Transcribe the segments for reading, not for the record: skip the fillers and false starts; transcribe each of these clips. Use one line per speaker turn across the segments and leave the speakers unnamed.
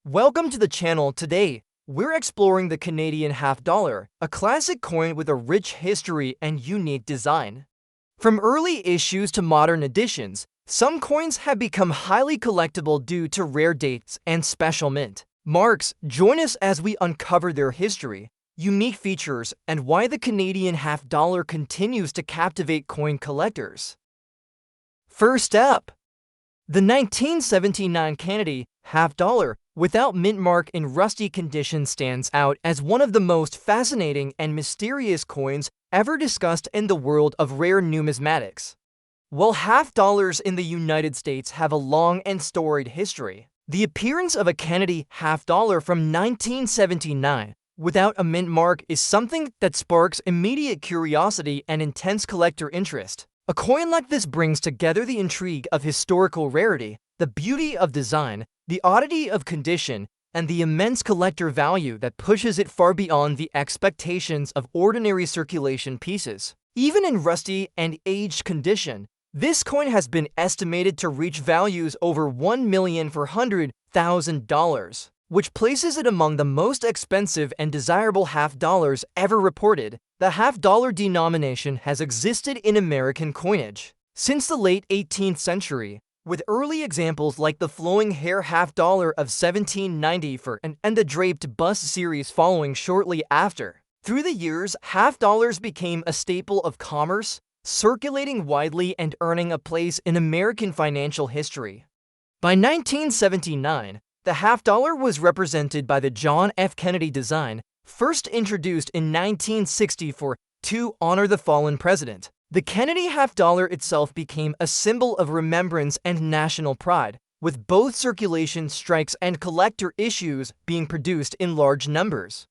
Welcome to the channel. Today, we're exploring the Canadian half dollar, a classic coin with a rich history and unique design. From early issues to modern editions, some coins have become highly collectible due to rare dates and special mint marks. Join us as we uncover their history, unique features, and why the Canadian half dollar continues to captivate coin collectors. First up, the 1979 Canadian half dollar without mint mark in rusty condition stands out as one of the most fascinating and mysterious coins ever discussed in the world of rare numismatics. While half dollars in the United States have a long and storied history, the appearance of a Canadian half dollar from 1979 without a mint mark is something that sparks immediate curiosity and intense collector interest. A coin like this brings together the intrigue of historical rarity, the beauty of design, the oddity of condition, and the immense collector value that pushes it far beyond the expectations of ordinary circulation pieces. Even in rusty and aged condition, this coin has been estimated to reach values over $1,400,000, which places it among the most expensive and desirable half dollars ever reported. The half dollar denomination has existed in American coinage since the late 18th century, with early examples like the flowing hair half dollar of 1794 and the draped bust series following shortly after. Through the years, half dollars became a staple of commerce, circulating widely and earning a place in American financial history. By 1979, the half dollar was represented by the John F. Kennedy design, first introduced in 1964 to honor the fallen president. The Kennedy half dollar itself became a symbol of remembrance and national pride, with both circulation strikes and collector issues being produced in large numbers.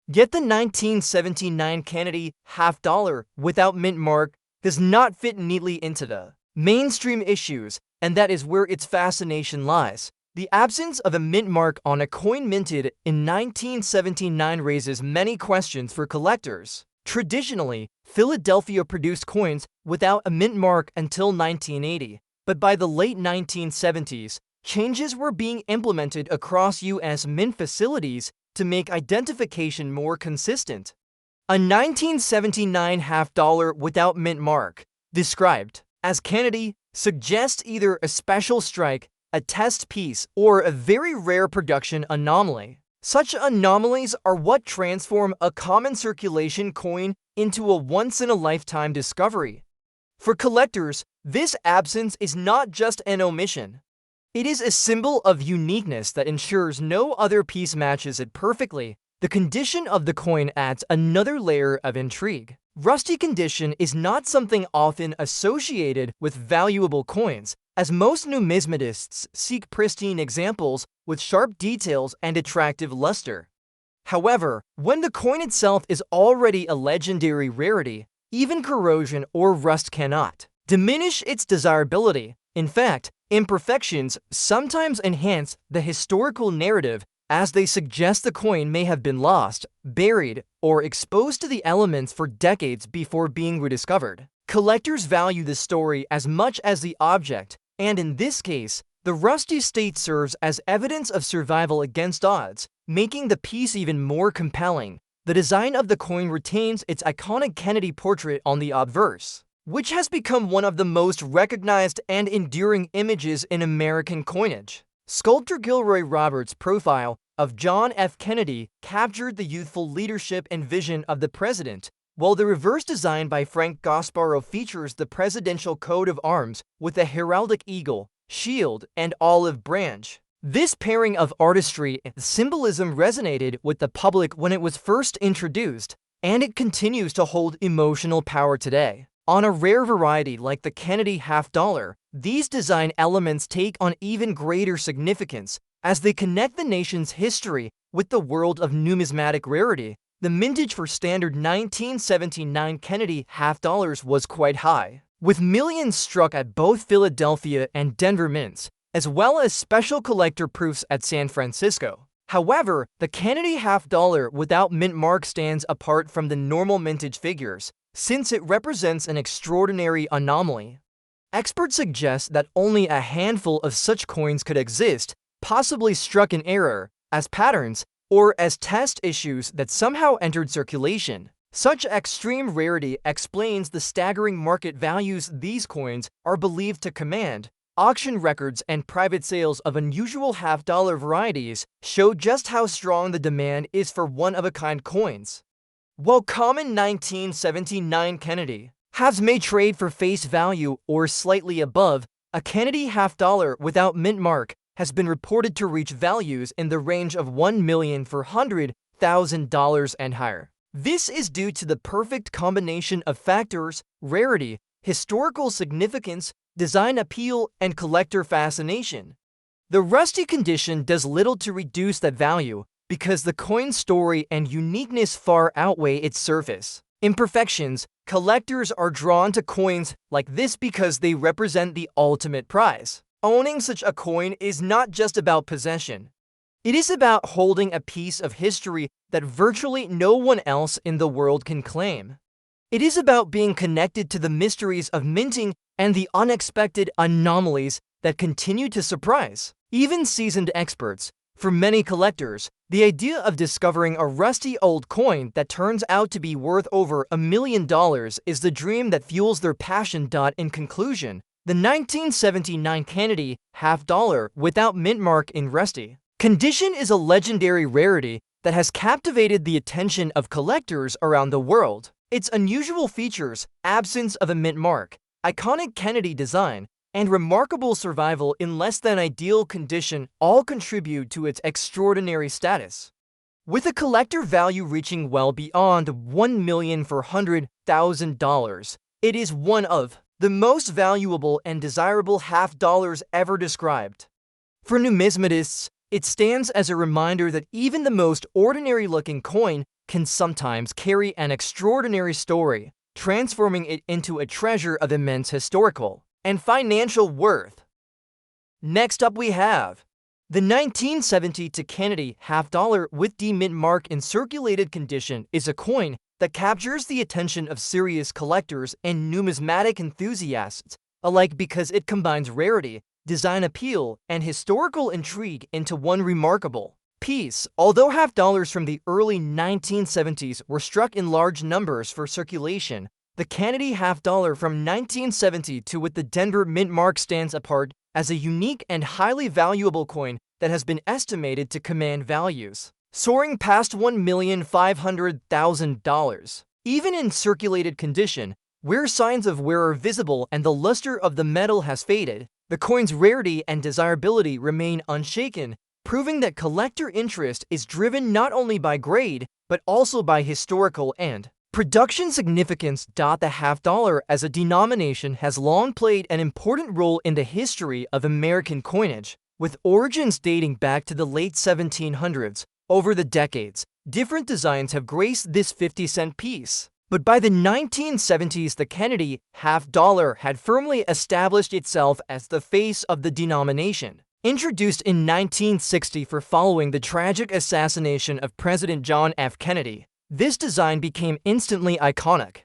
Yet the 1979 Kennedy half dollar without mint mark does not fit neatly into the mainstream issues, and that is where its fascination lies. The absence of a mint mark on a coin minted in 1979 raises many questions for collectors. Traditionally, Philadelphia produced coins without a mint mark until 1980, but by the late 1970s, changes were being implemented across U.S. mint facilities to make identification more consistent. A 1979 half dollar without mint mark, described as Kennedy, suggests either a special strike, a test piece, or a very rare production anomaly. Such anomalies are what transform a common circulation coin into a once-in-a-lifetime discovery. For collectors, this absence is not just an omission. It is a symbol of uniqueness that ensures no other piece matches it perfectly. The condition of the coin adds another layer of intrigue. Rusty condition is not something often associated with valuable coins, as most numismatists seek pristine examples with sharp details and attractive luster. However, when the coin itself is already a legendary rarity, even corrosion or rust cannot diminish its desirability. In fact, imperfections sometimes enhance the historical narrative, as they suggest the coin may have been lost, buried, or exposed to the elements for decades before being rediscovered. Collectors value the story as much as the object, and in this case, the rusty state serves as evidence of survival against odds, making the piece even more compelling. The design of the coin retains its iconic Kennedy portrait on the obverse, which has become one of the most recognized and enduring images in American coinage. Sculptor Gilroy Roberts' profile of John F. Kennedy captured the youthful leadership and vision of the president, while the reverse design by Frank Gasparo features the presidential coat of arms with a heraldic eagle, shield, and olive branch. This pairing of artistry and symbolism resonated with the public when it was first introduced, and it continues to hold emotional power today. On a rare variety like the Kennedy half dollar, these design elements take on even greater significance as they connect the nation's history with the world of numismatic rarity. The mintage for standard 1979 Kennedy half dollars was quite high, with millions struck at both Philadelphia and Denver mints, as well as special collector proofs at San Francisco. However, the Kennedy half dollar without mint mark stands apart from the normal mintage figures, since it represents an extraordinary anomaly. Experts suggest that only a handful of such coins could exist, possibly struck in error, as patterns, or as test issues that somehow entered circulation. Such extreme rarity explains the staggering market values these coins are believed to command. Auction records and private sales of unusual half-dollar varieties show just how strong the demand is for one-of-a-kind coins. While common 1979 Kennedy halves may trade for face value or slightly above, a Kennedy half-dollar without mint mark has been reported to reach values in the range of $1,400,000 and higher. This is due to the perfect combination of factors: rarity, historical significance, design appeal, and collector fascination. The rusty condition does little to reduce that value because the coin's story and uniqueness far outweigh its surface imperfections. Collectors are drawn to coins like this because they represent the ultimate prize. Owning such a coin is not just about possession. It is about holding a piece of history that virtually no one else in the world can claim. It is about being connected to the mysteries of minting and the unexpected anomalies that continue to surprise even seasoned experts. For many collectors, the idea of discovering a rusty old coin that turns out to be worth over $1 million is the dream that fuels their passion. In conclusion, the 1979 Kennedy half-dollar without mint mark in rusty condition is a legendary rarity that has captivated the attention of collectors around the world. Its unusual features, absence of a mint mark, iconic Kennedy design, and remarkable survival in less than ideal condition all contribute to its extraordinary status. With a collector value reaching well beyond $1,400,000, it is one of the most valuable and desirable half-dollars ever described. For numismatists, it stands as a reminder that even the most ordinary-looking coin can sometimes carry an extraordinary story, transforming it into a treasure of immense historical and financial worth. Next up we have the 1970 Kennedy half-dollar with D mint mark in circulated condition is a coin that captures the attention of serious collectors and numismatic enthusiasts alike because it combines rarity, design appeal, and historical intrigue into one remarkable piece. Although half-dollars from the early 1970s were struck in large numbers for circulation, the Kennedy half-dollar from 1972 with the Denver mint mark stands apart as a unique and highly valuable coin that has been estimated to command values soaring past $1,500,000. Even in circulated condition, where signs of wear are visible and the luster of the metal has faded, the coin's rarity and desirability remain unshaken, proving that collector interest is driven not only by grade, but also by historical and production significance. The half-dollar as a denomination has long played an important role in the history of American coinage, with origins dating back to the late 1700s. Over the decades, different designs have graced this 50-cent piece. But by the 1970s, the Kennedy half-dollar had firmly established itself as the face of the denomination. Introduced in 1960 following the tragic assassination of President John F. Kennedy, this design became instantly iconic.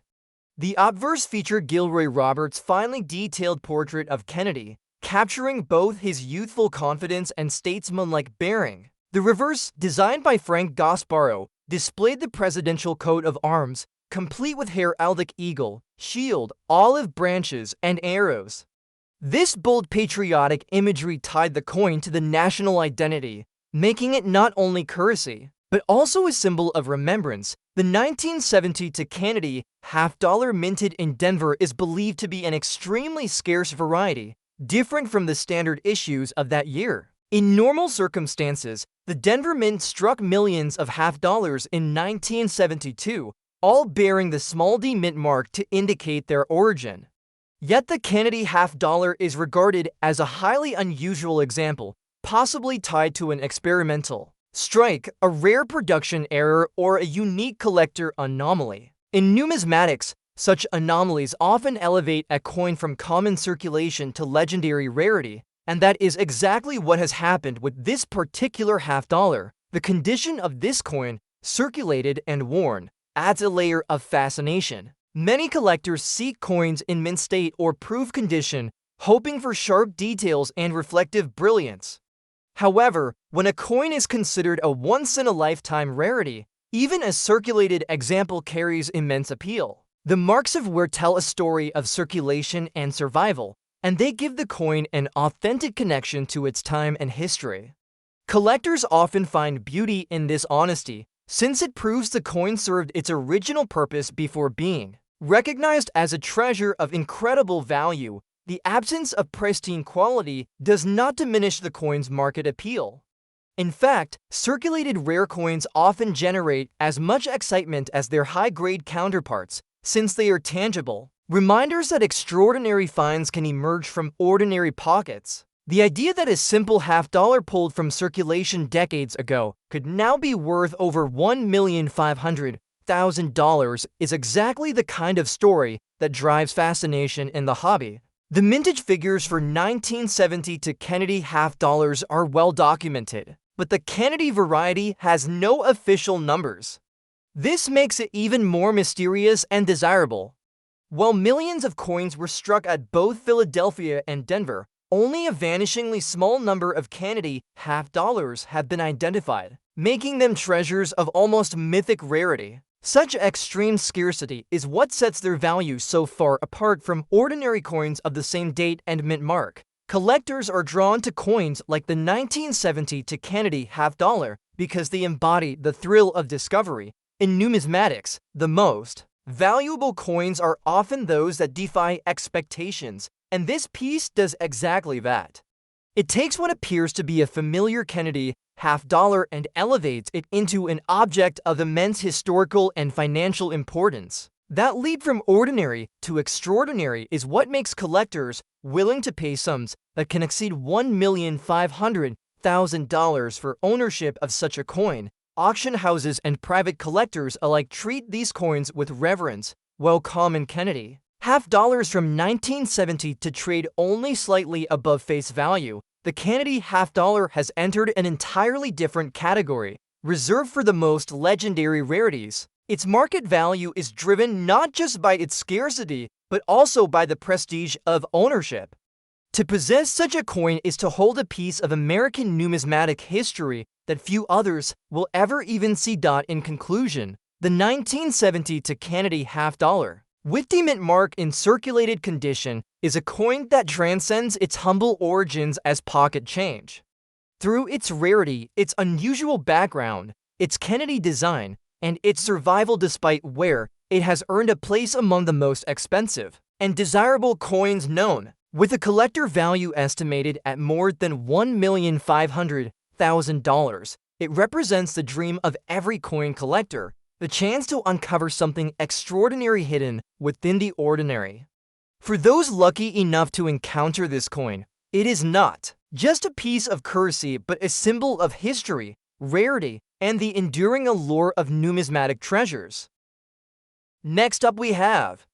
The obverse featured Gilroy Roberts' finely detailed portrait of Kennedy, capturing both his youthful confidence and statesmanlike bearing. The reverse, designed by Frank Gasparro, displayed the presidential coat of arms, complete with heraldic eagle, shield, olive branches, and arrows. This bold patriotic imagery tied the coin to the national identity, making it not only currency, but also a symbol of remembrance. The 1970 Kennedy half-dollar minted in Denver is believed to be an extremely scarce variety, different from the standard issues of that year. In normal circumstances, the Denver Mint struck millions of half-dollars in 1972, all bearing the small d mint mark to indicate their origin. Yet the Kennedy half-dollar is regarded as a highly unusual example, possibly tied to an experimental strike, a rare production error, or a unique collector anomaly. In numismatics, such anomalies often elevate a coin from common circulation to legendary rarity, and that is exactly what has happened with this particular half-dollar. The condition of this coin, circulated and worn, adds a layer of fascination. Many collectors seek coins in mint state or proof condition, hoping for sharp details and reflective brilliance. However, when a coin is considered a once-in-a-lifetime rarity, even a circulated example carries immense appeal. The marks of wear tell a story of circulation and survival, and they give the coin an authentic connection to its time and history. Collectors often find beauty in this honesty, since it proves the coin served its original purpose before being recognized as a treasure of incredible value. The absence of pristine quality does not diminish the coin's market appeal. In fact, circulated rare coins often generate as much excitement as their high-grade counterparts, since they are tangible reminders that extraordinary finds can emerge from ordinary pockets. The idea that a simple half-dollar pulled from circulation decades ago could now be worth over $1,500,000 is exactly the kind of story that drives fascination in the hobby. The mintage figures for 1970 to Kennedy half-dollars are well documented, but the Kennedy variety has no official numbers. This makes it even more mysterious and desirable. While millions of coins were struck at both Philadelphia and Denver, only a vanishingly small number of Kennedy half-dollars have been identified, making them treasures of almost mythic rarity. Such extreme scarcity is what sets their value so far apart from ordinary coins of the same date and mint mark. Collectors are drawn to coins like the 1970 to Kennedy half-dollar because they embody the thrill of discovery. In numismatics, the most valuable coins are often those that defy expectations, and this piece does exactly that. It takes what appears to be a familiar Kennedy half-dollar and elevates it into an object of immense historical and financial importance. That leap from ordinary to extraordinary is what makes collectors willing to pay sums that can exceed $1,500,000 for ownership of such a coin. Auction houses and private collectors alike treat these coins with reverence, while common Kennedy half-dollars from 1970 to trade only slightly above face value. The Kennedy half-dollar has entered an entirely different category, reserved for the most legendary rarities. Its market value is driven not just by its scarcity, but also by the prestige of ownership. To possess such a coin is to hold a piece of American numismatic history that few others will ever even see. In conclusion, the 1970 to Kennedy half-dollar, with the mint mark in circulated condition, is a coin that transcends its humble origins as pocket change. Through its rarity, its unusual background, its Kennedy design, and its survival despite wear, it has earned a place among the most expensive and desirable coins known. With a collector value estimated at more than $1,500,000, it represents the dream of every coin collector, the chance to uncover something extraordinary hidden within the ordinary. For those lucky enough to encounter this coin, it is not just a piece of currency but a symbol of history, rarity, and the enduring allure of numismatic treasures. Next up we have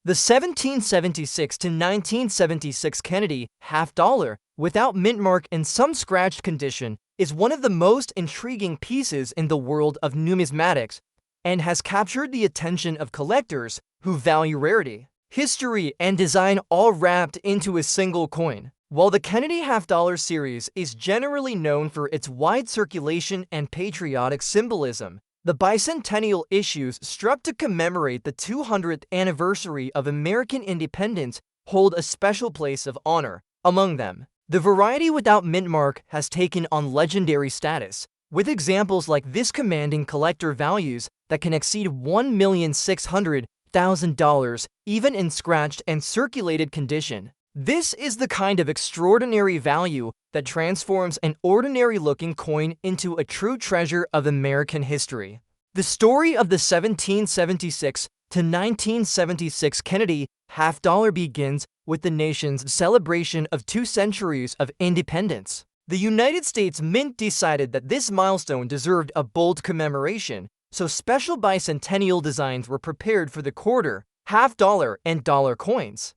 the 1776 to 1976 Kennedy half-dollar, without mint mark in some scratched condition, is one of the most intriguing pieces in the world of numismatics and has captured the attention of collectors who value rarity, history, and design all wrapped into a single coin. While the Kennedy half-dollar series is generally known for its wide circulation and patriotic symbolism, the bicentennial issues struck to commemorate the 200th anniversary of American independence hold a special place of honor. Among them, the variety without mint mark has taken on legendary status, with examples like this commanding collector values that can exceed $1,600,000 even in scratched and circulated condition. This is the kind of extraordinary value that transforms an ordinary-looking coin into a true treasure of American history. The story of the 1776 to 1976 Kennedy half-dollar begins with the nation's celebration of 2 centuries of independence. The United States Mint decided that this milestone deserved a bold commemoration, so special bicentennial designs were prepared for the quarter, half-dollar, and dollar coins.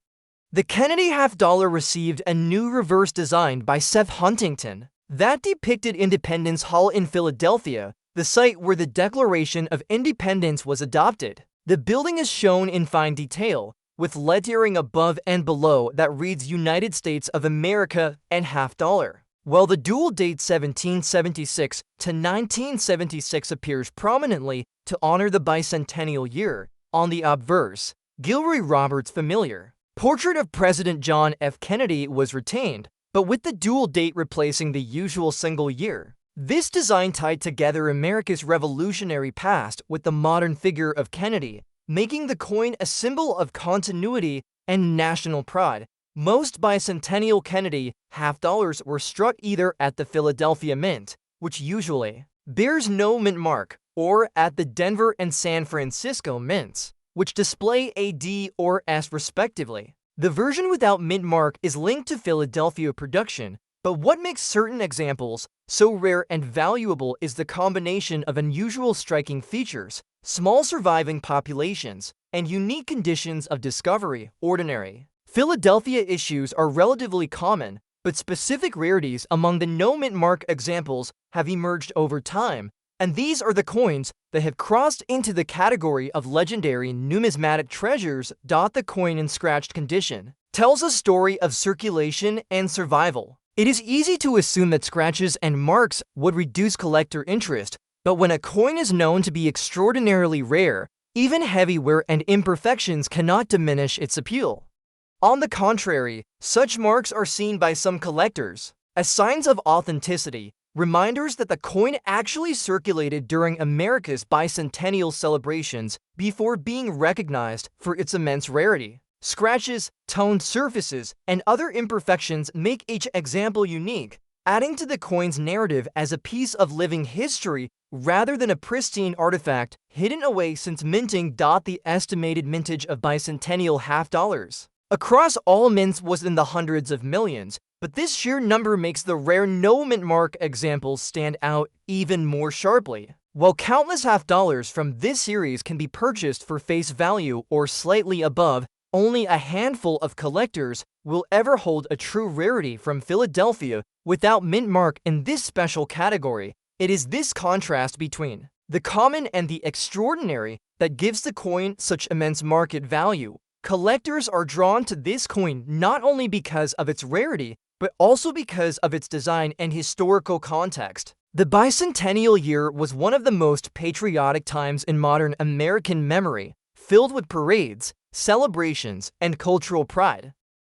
The Kennedy half-dollar received a new reverse design by Seth Huntington that depicted Independence Hall in Philadelphia, the site where the Declaration of Independence was adopted. The building is shown in fine detail, with lettering above and below that reads United States of America and half-dollar. while the dual date 1776 to 1976 appears prominently to honor the bicentennial year. On the obverse, Gilroy Roberts' familiar portrait of President John F. Kennedy was retained, but with the dual date replacing the usual single year. This design tied together America's revolutionary past with the modern figure of Kennedy, making the coin a symbol of continuity and national pride. Most bicentennial Kennedy half-dollars were struck either at the Philadelphia Mint, which usually bears no mint mark, or at the Denver and San Francisco Mints, which display a D or S respectively. The version without mint mark is linked to Philadelphia production, but what makes certain examples so rare and valuable is the combination of unusual striking features, small surviving populations, and unique conditions of discovery. Ordinary Philadelphia issues are relatively common, but specific rarities among the no mint mark examples have emerged over time, and these are the coins that have crossed into the category of legendary numismatic treasures. The coin in scratched condition tells a story of circulation and survival. It is easy to assume that scratches and marks would reduce collector interest, but when a coin is known to be extraordinarily rare, even heavy wear and imperfections cannot diminish its appeal. On the contrary, such marks are seen by some collectors as signs of authenticity, reminders that the coin actually circulated during America's bicentennial celebrations before being recognized for its immense rarity. Scratches, toned surfaces, and other imperfections make each example unique, adding to the coin's narrative as a piece of living history rather than a pristine artifact hidden away since minting. The estimated mintage of bicentennial half-dollars across all mints was in the hundreds of millions, but this sheer number makes the rare no mint mark examples stand out even more sharply. While countless half-dollars from this series can be purchased for face value or slightly above, only a handful of collectors will ever hold a true rarity from Philadelphia without mint mark in this special category. It is this contrast between the common and the extraordinary that gives the coin such immense market value. Collectors are drawn to this coin not only because of its rarity, but also because of its design and historical context. The bicentennial year was one of the most patriotic times in modern American memory, filled with parades, celebrations, and cultural pride.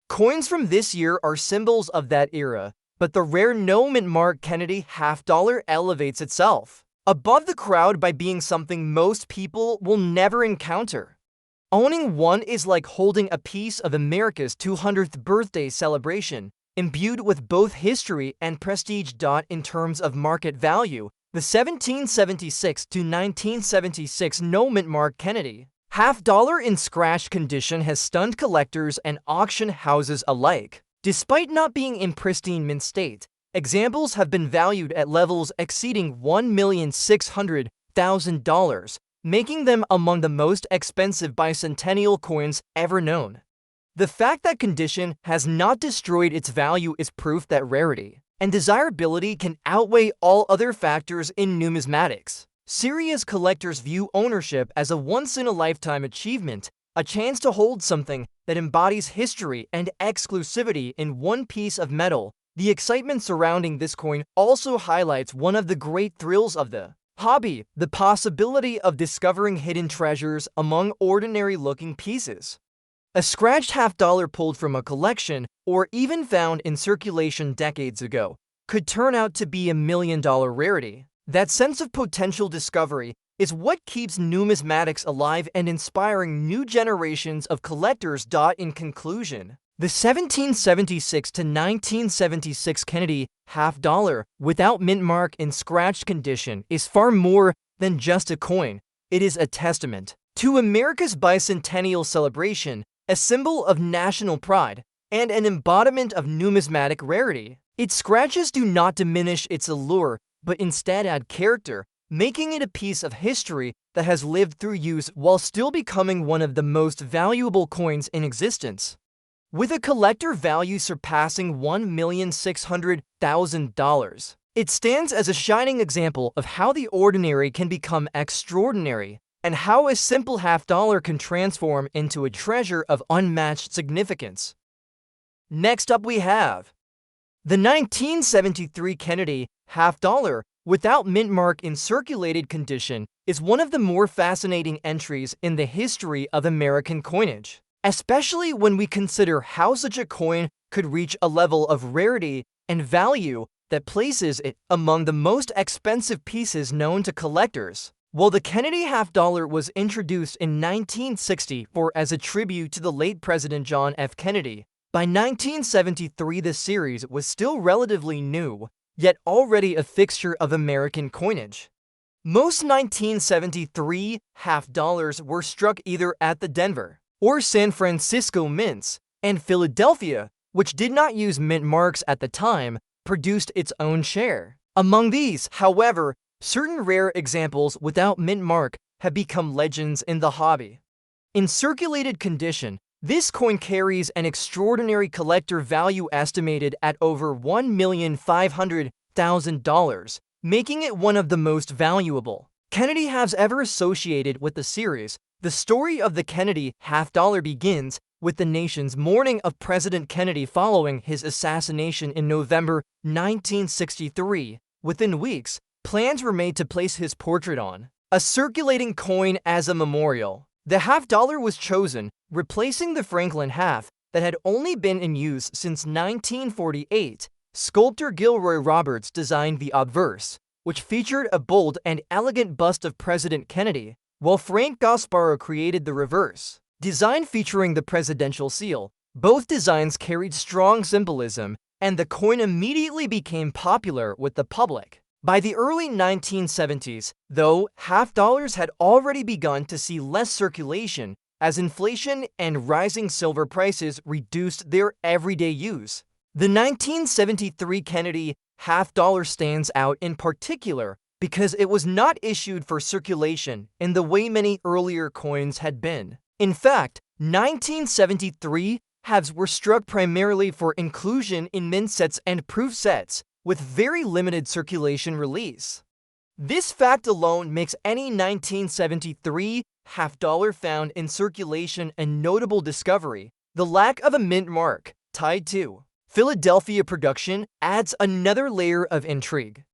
Coins from this year are symbols of that era, but the rare no mint mark Kennedy half-dollar elevates itself above the crowd by being something most people will never encounter. Owning one is like holding a piece of America's 200th birthday celebration, imbued with both history and prestige. In terms of market value, the 1776 to 1976 no mint mark Kennedy half-dollar in scratch condition has stunned collectors and auction houses alike. Despite not being in pristine mint state, examples have been valued at levels exceeding $1,600,000, making them among the most expensive bicentennial coins ever known. The fact that condition has not destroyed its value is proof that rarity and desirability can outweigh all other factors in numismatics. Serious collectors view ownership as a once-in-a-lifetime achievement, a chance to hold something that embodies history and exclusivity in one piece of metal. The excitement surrounding this coin also highlights one of the great thrills of the hobby, the possibility of discovering hidden treasures among ordinary-looking pieces. A scratched half-dollar pulled from a collection, or even found in circulation decades ago, could turn out to be $1 million rarity. That sense of potential discovery is what keeps numismatics alive and inspiring new generations of collectors. In conclusion, the 1776 to 1976 Kennedy half-dollar without mint mark in scratched condition is far more than just a coin. It is a testament to America's bicentennial celebration, a symbol of national pride, and an embodiment of numismatic rarity. Its scratches do not diminish its allure, but instead add character, making it a piece of history that has lived through use while still becoming one of the most valuable coins in existence. With a collector value surpassing $1,600,000, it stands as a shining example of how the ordinary can become extraordinary, and how a simple half-dollar can transform into a treasure of unmatched significance. Next up we have The 1973 Kennedy half-dollar without mint mark in circulated condition is one of the more fascinating entries in the history of American coinage, especially when we consider how such a coin could reach a level of rarity and value that places it among the most expensive pieces known to collectors. While the Kennedy half-dollar was introduced in 1964 as a tribute to the late President John F. Kennedy, by 1973 the series was still relatively new, yet already a fixture of American coinage. Most 1973 half-dollars were struck either at the Denver or San Francisco mints, and Philadelphia, which did not use mint marks at the time, produced its own share. Among these, however, certain rare examples without mint mark have become legends in the hobby. In circulated condition, this coin carries an extraordinary collector value estimated at over $1,500,000, making it one of the most valuable Kennedy halves ever associated with the series. The story of the Kennedy half-dollar begins with the nation's mourning of President Kennedy following his assassination in November 1963. Within weeks, plans were made to place his portrait on a circulating coin as a memorial. The half-dollar was chosen, replacing the Franklin half that had only been in use since 1948. Sculptor Gilroy Roberts designed the obverse, which featured a bold and elegant bust of President Kennedy, while Frank Gasparro created the reverse design featuring the presidential seal. Both designs carried strong symbolism, and the coin immediately became popular with the public. By the early 1970s, though, half-dollars had already begun to see less circulation as inflation and rising silver prices reduced their everyday use. The 1973 Kennedy half-dollar stands out in particular because it was not issued for circulation in the way many earlier coins had been. In fact, 1973 halves were struck primarily for inclusion in mint sets and proof sets, with very limited circulation release. This fact alone makes any 1973 half-dollar found in circulation a notable discovery. The lack of a mint mark, tied to Philadelphia production, adds another layer of intrigue.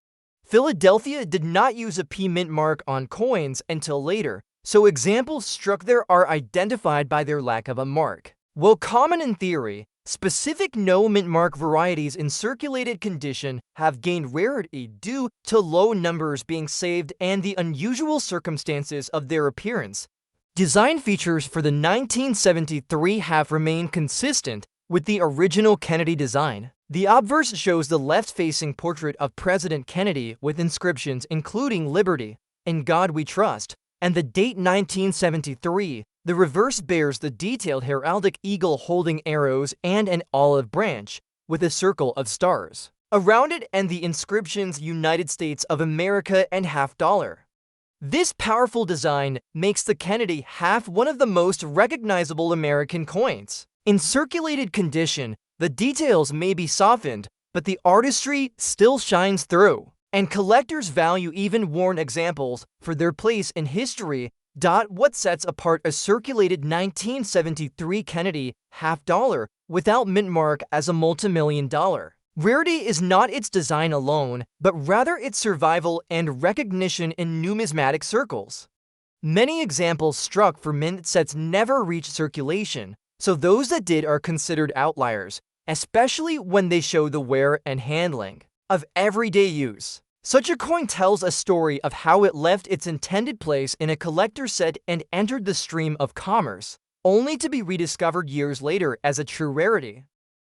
Philadelphia did not use a P mint mark on coins until later, so examples struck there are identified by their lack of a mark. While common in theory, specific no mint mark varieties in circulated condition have gained rarity due to low numbers being saved and the unusual circumstances of their appearance. Design features for the 1973 have remained consistent with the original Kennedy design. The obverse shows the left-facing portrait of President Kennedy with inscriptions including "Liberty," "In God We Trust," and the date 1973. The reverse bears the detailed heraldic eagle holding arrows and an olive branch with a circle of stars around it and the inscriptions United States of America and half-dollar. This powerful design makes the Kennedy half one of the most recognizable American coins. In circulated condition, the details may be softened, but the artistry still shines through, and collectors value even worn examples for their place in history. What sets apart a circulated 1973 Kennedy half-dollar without mint mark as a multi-million-dollar rarity is not its design alone, but rather its survival and recognition in numismatic circles. Many examples struck for mint sets never reached circulation, so those that did are considered outliers, especially when they show the wear and handling of everyday use. Such a coin tells a story of how it left its intended place in a collector's set and entered the stream of commerce, only to be rediscovered years later as a true rarity.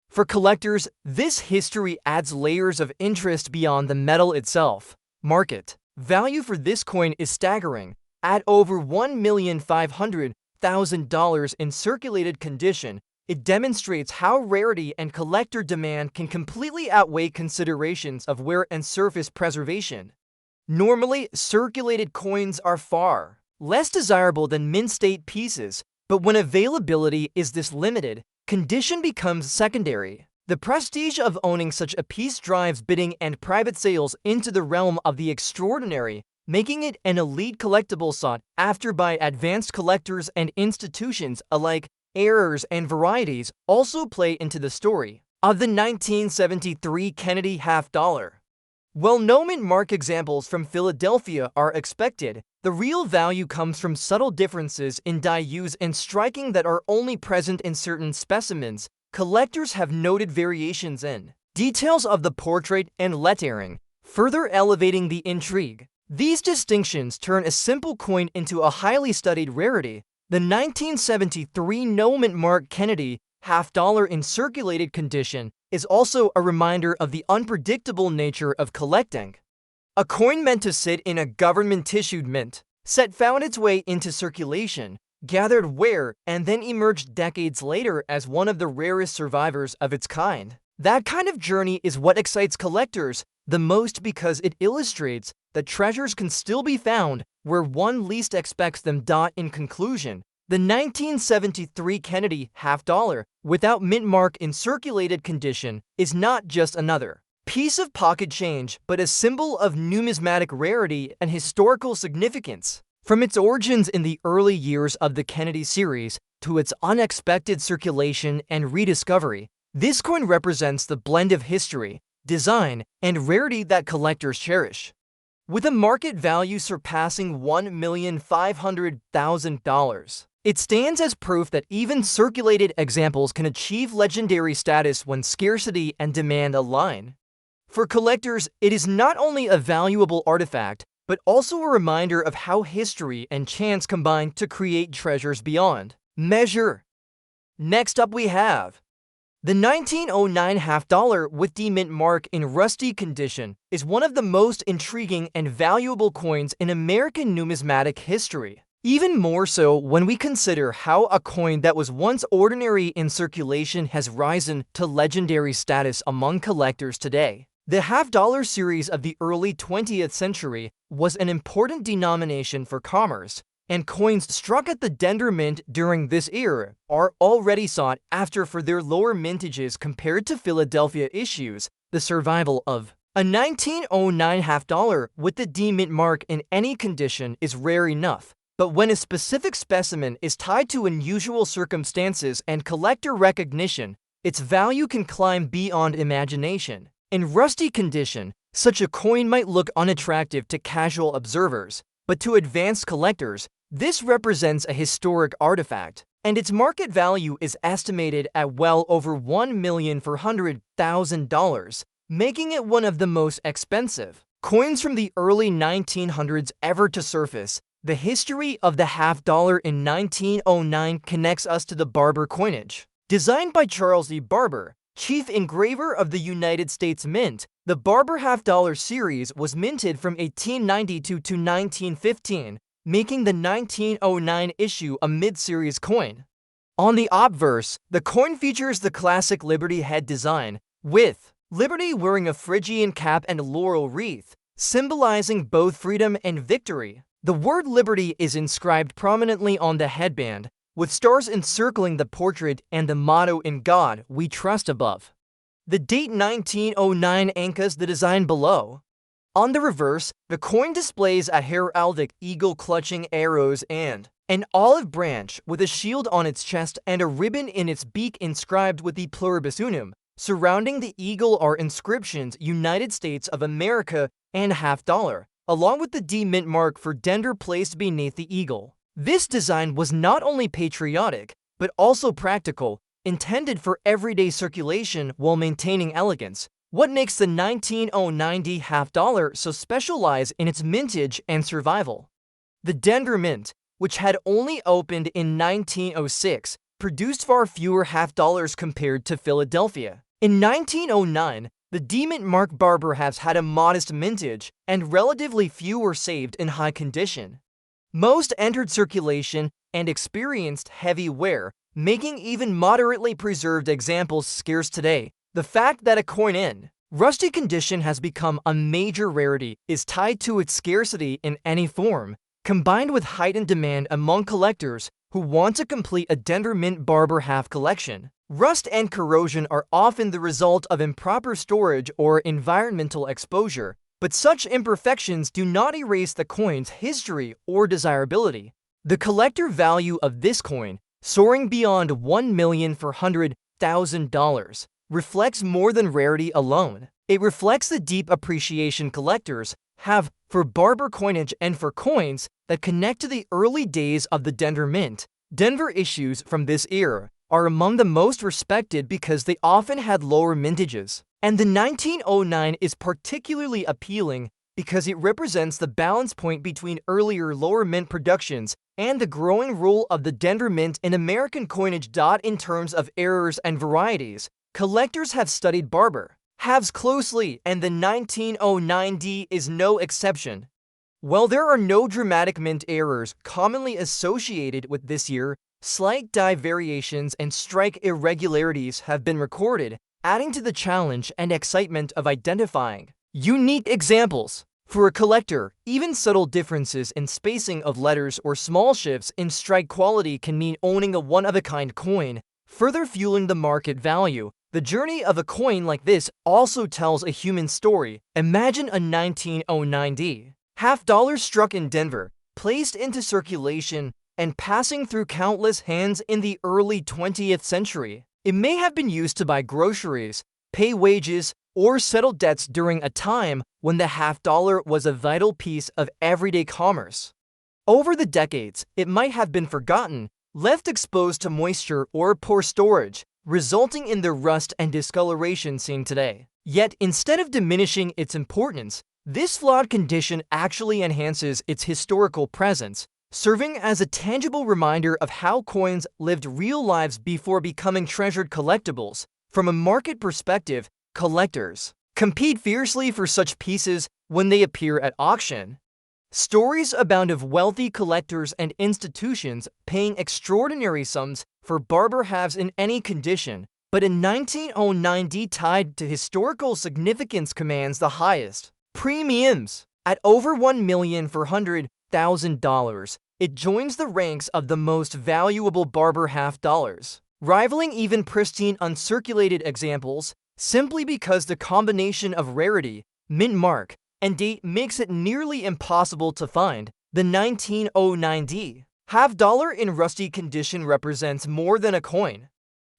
For collectors, this history adds layers of interest beyond the metal itself. Market value for this coin is staggering, at over $1,500,000 in circulated condition. It demonstrates how rarity and collector demand can completely outweigh considerations of wear and surface preservation. Normally, circulated coins are far less desirable than mint-state pieces, but when availability is this limited, condition becomes secondary. The prestige of owning such a piece drives bidding and private sales into the realm of the extraordinary, making it an elite collectible sought after by advanced collectors and institutions alike. Errors and varieties also play into the story. of the 1973 Kennedy half-dollar. While no mint mark examples from Philadelphia are expected, the real value comes from subtle differences in die use and striking that are only present in certain specimens. Collectors have noted variations in details of the portrait and lettering, further elevating the intrigue. These distinctions turn a simple coin into a highly studied rarity. The 1973 no mint mark Kennedy half-dollar in circulated condition is also a reminder of the unpredictable nature of collecting. A coin meant to sit in a government-issued mint set found its way into circulation, gathered wear, and then emerged decades later as one of the rarest survivors of its kind. That kind of journey is what excites collectors the most because it illustrates that treasures can still be found where one least expects them. In conclusion, the 1973 Kennedy half-dollar, without mint mark in circulated condition, is not just another piece of pocket change, but a symbol of numismatic rarity and historical significance. From its origins in the early years of the Kennedy series to its unexpected circulation and rediscovery, this coin represents the blend of history, design, and rarity that collectors cherish. With a market value surpassing $1,500,000, it stands as proof that even circulated examples can achieve legendary status when scarcity and demand align. For collectors, it is not only a valuable artifact, but also a reminder of how history and chance combine to create treasures beyond measure. Next up we have the 1909 half-dollar with the mint mark in rusty condition is one of the most intriguing and valuable coins in American numismatic history. Even more so when we consider how a coin that was once ordinary in circulation has risen to legendary status among collectors today. The half-dollar series of the early 20th century was an important denomination for commerce, and coins struck at the Denver Mint during this era are already sought after for their lower mintages compared to Philadelphia issues. The survival of a 1909 half-dollar with the D mint mark in any condition is rare enough, but when a specific specimen is tied to unusual circumstances and collector recognition, its value can climb beyond imagination. In rusty condition, such a coin might look unattractive to casual observers, but to advanced collectors, this represents a historic artifact, and its market value is estimated at well over $1,400,000, making it one of the most expensive coins from the early 1900s ever to surface. The history of the half-dollar in 1909 connects us to the Barber coinage. Designed by Charles E. Barber, chief engraver of the United States Mint, the Barber half-dollar series was minted from 1892 to 1915, making the 1909 issue a mid-series coin. On the obverse, the coin features the classic Liberty head design, with Liberty wearing a Phrygian cap and laurel wreath, symbolizing both freedom and victory. The word Liberty is inscribed prominently on the headband, with stars encircling the portrait and the motto "In God We Trust" above. The date 1909 anchors the design below. On the reverse, the coin displays a heraldic eagle clutching arrows and an olive branch with a shield on its chest and a ribbon in its beak inscribed with the Pluribus Unum. Surrounding the eagle are inscriptions United States of America and half-dollar, along with the D mint mark for Denver placed beneath the eagle. This design was not only patriotic, but also practical, intended for everyday circulation while maintaining elegance. What makes the 1909 D half-dollar so special lies in its mintage and survival. The Denver Mint, which had only opened in 1906, produced far fewer half-dollars compared to Philadelphia. In 1909, the D mint mark Barber halves had a modest mintage, and relatively few were saved in high condition. Most entered circulation and experienced heavy wear, making even moderately preserved examples scarce today. The fact that a coin in rusty condition has become a major rarity is tied to its scarcity in any form, combined with heightened demand among collectors who want to complete a Denver Mint Barber half collection. Rust and corrosion are often the result of improper storage or environmental exposure, but such imperfections do not erase the coin's history or desirability. The collector value of this coin, soaring beyond $1,400,000, reflects more than rarity alone. It reflects the deep appreciation collectors have for barber coinage and for coins that connect to the early days of the Denver Mint. Denver issues from this era are among the most respected because they often had lower mintages. And the 1909 is particularly appealing because it represents the balance point between earlier lower mint productions and the growing role of the Denver Mint in American coinage. In terms of errors and varieties, collectors have studied barber halves closely, and the 1909D is no exception. While there are no dramatic mint errors commonly associated with this year, slight die variations and strike irregularities have been recorded, adding to the challenge and excitement of identifying unique examples. For a collector, even subtle differences in spacing of letters or small shifts in strike quality can mean owning a one-of-a-kind coin, further fueling the market value. The journey of a coin like this also tells a human story. Imagine a 1909D half-dollar struck in Denver, placed into circulation, and passing through countless hands in the early 20th century. It may have been used to buy groceries, pay wages, or settle debts during a time when the half-dollar was a vital piece of everyday commerce. Over the decades, it might have been forgotten, left exposed to moisture or poor storage, resulting in the rust and discoloration seen today. Yet, instead of diminishing its importance, this flawed condition actually enhances its historical presence, serving as a tangible reminder of how coins lived real lives before becoming treasured collectibles. From a market perspective, collectors compete fiercely for such pieces when they appear at auction. Stories abound of wealthy collectors and institutions paying extraordinary sums for barber halves in any condition, but in 1909D tied to historical significance commands the highest premiums. At over $1,400,000, it joins the ranks of the most valuable barber half-dollars, rivaling even pristine uncirculated examples, simply because the combination of rarity, mint mark, and date makes it nearly impossible to find. The 1909D half-dollar in rusty condition represents more than a coin.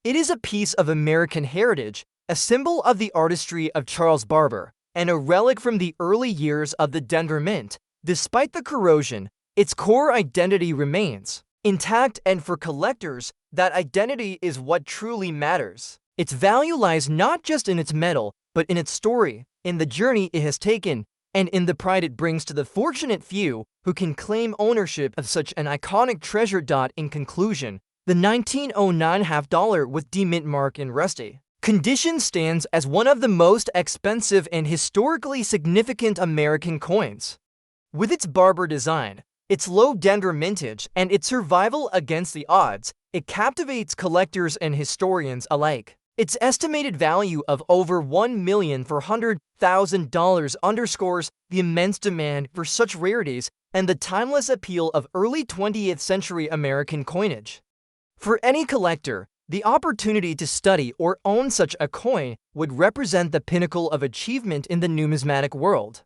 It is a piece of American heritage, a symbol of the artistry of Charles Barber, and a relic from the early years of the Denver Mint. Despite the corrosion, its core identity remains intact, and for collectors, that identity is what truly matters. Its value lies not just in its metal, but in its story, in the journey it has taken, and in the pride it brings to the fortunate few who can claim ownership of such an iconic treasure. In conclusion, the 1909 half-dollar with D-mint mark in rusty condition stands as one of the most expensive and historically significant American coins. With its barber design, its low Denver mintage, and its survival against the odds, it captivates collectors and historians alike. Its estimated value of over $1,400,000 underscores the immense demand for such rarities and the timeless appeal of early 20th century American coinage. For any collector, the opportunity to study or own such a coin would represent the pinnacle of achievement in the numismatic world.